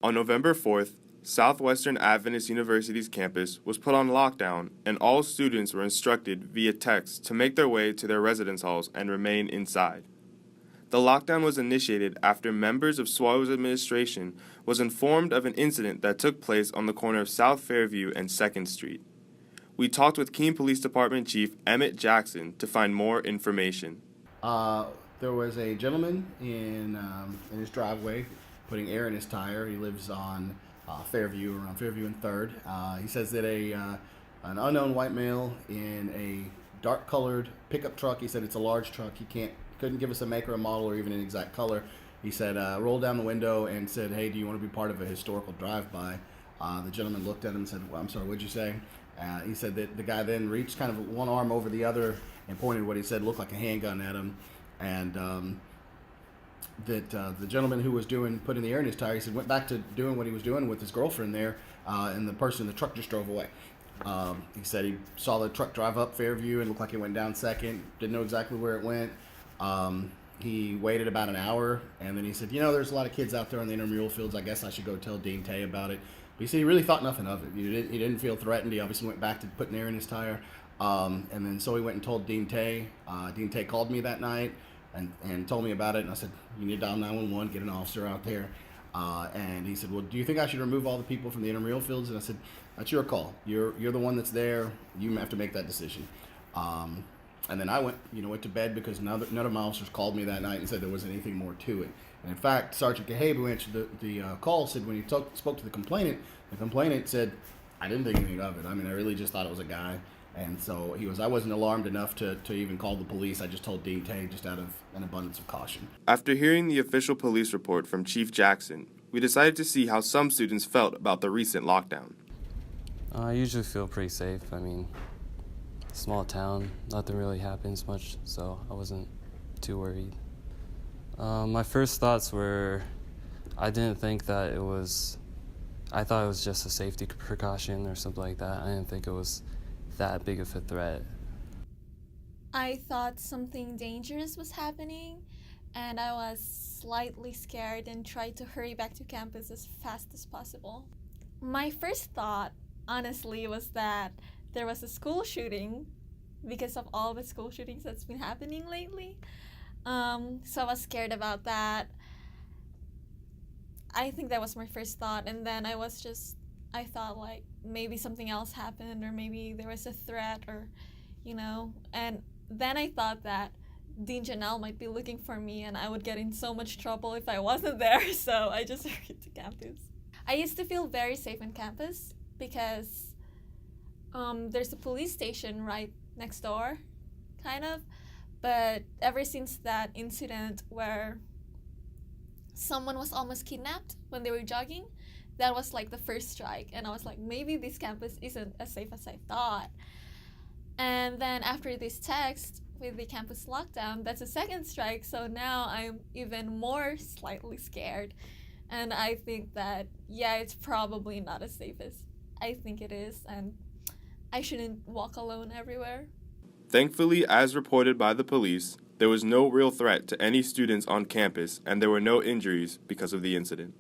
On November 4th, Southwestern Adventist University's campus was put on lockdown, and all students were instructed via text to make their way to their residence halls and remain inside. The lockdown was initiated after members of SWAU's administration was informed of an incident that took place on the corner of South Fairview and 2nd Street. We talked with Keene Police Department Chief Emmett Jackson to find more information. There was a gentleman in his driveway putting air in his tire. He lives on Fairview, around Fairview and 3rd. He says that an unknown white male in a dark-colored pickup truck. He said it's a large truck. He couldn't give us a make or a model or even an exact color. He said rolled down the window and said, "Hey, do you want to be part of a historical drive-by?" The gentleman looked at him and said, "Well, I'm sorry, what'd you say?" He said that the guy then reached kind of one arm over the other and pointed what he said looked like a handgun at him, and that the gentleman who was putting the air in his tire, he said, went back to doing what he was doing with his girlfriend there, and the person in the truck just drove away. He said he saw the truck drive up Fairview and looked like it went down 2nd, didn't know exactly where it went. He waited about an hour, and then he said, there's a lot of kids out there on the intramural fields. I guess I should go tell Dean Tay about it. But he said he really thought nothing of it. He didn't feel threatened. He obviously went back to putting air in his tire. And then so he went and told Dean Tay. Dean Tay called me that night and told me about it. And I said, you need to dial 911, get an officer out there. And he said, well, do you think I should remove all the people from the intramural fields? And I said, that's your call. You're the one that's there. You have to make that decision. And then I went to bed because none of my officers called me that night and said there wasn't anything more to it. And in fact, Sergeant Cahabe, who answered the call, said when he spoke to the complainant said, I didn't think anything of it. I mean, I really just thought it was a guy. And so I wasn't alarmed enough to even call the police. I just told Dean Tay just out of an abundance of caution. After hearing the official police report from Chief Jackson, we decided to see how some students felt about the recent lockdown. I usually feel pretty safe. I mean, small town, nothing really happens much, so I wasn't too worried. My first thoughts were, I didn't think that I thought it was just a safety precaution or something like that. I didn't think it was that big of a threat. I thought something dangerous was happening, and I was slightly scared and tried to hurry back to campus as fast as possible. My first thought, honestly, was that there was a school shooting because of all the school shootings that's been happening lately. So I was scared about that. I think that was my first thought, and then I thought like maybe something else happened or maybe there was a threat or, and then I thought that Dean Janelle might be looking for me and I would get in so much trouble if I wasn't there, so I just hurried to campus. I used to feel very safe on campus because there's a police station right next door, kind of, but ever since that incident where someone was almost kidnapped when they were jogging, that was like the first strike, and I was like, maybe this campus isn't as safe as I thought. And then after this text with the campus lockdown, that's a second strike, so now I'm even more slightly scared, and I think that, it's probably not as safe as I think it is, and I shouldn't walk alone everywhere. Thankfully, as reported by the police, there was no real threat to any students on campus, and there were no injuries because of the incident.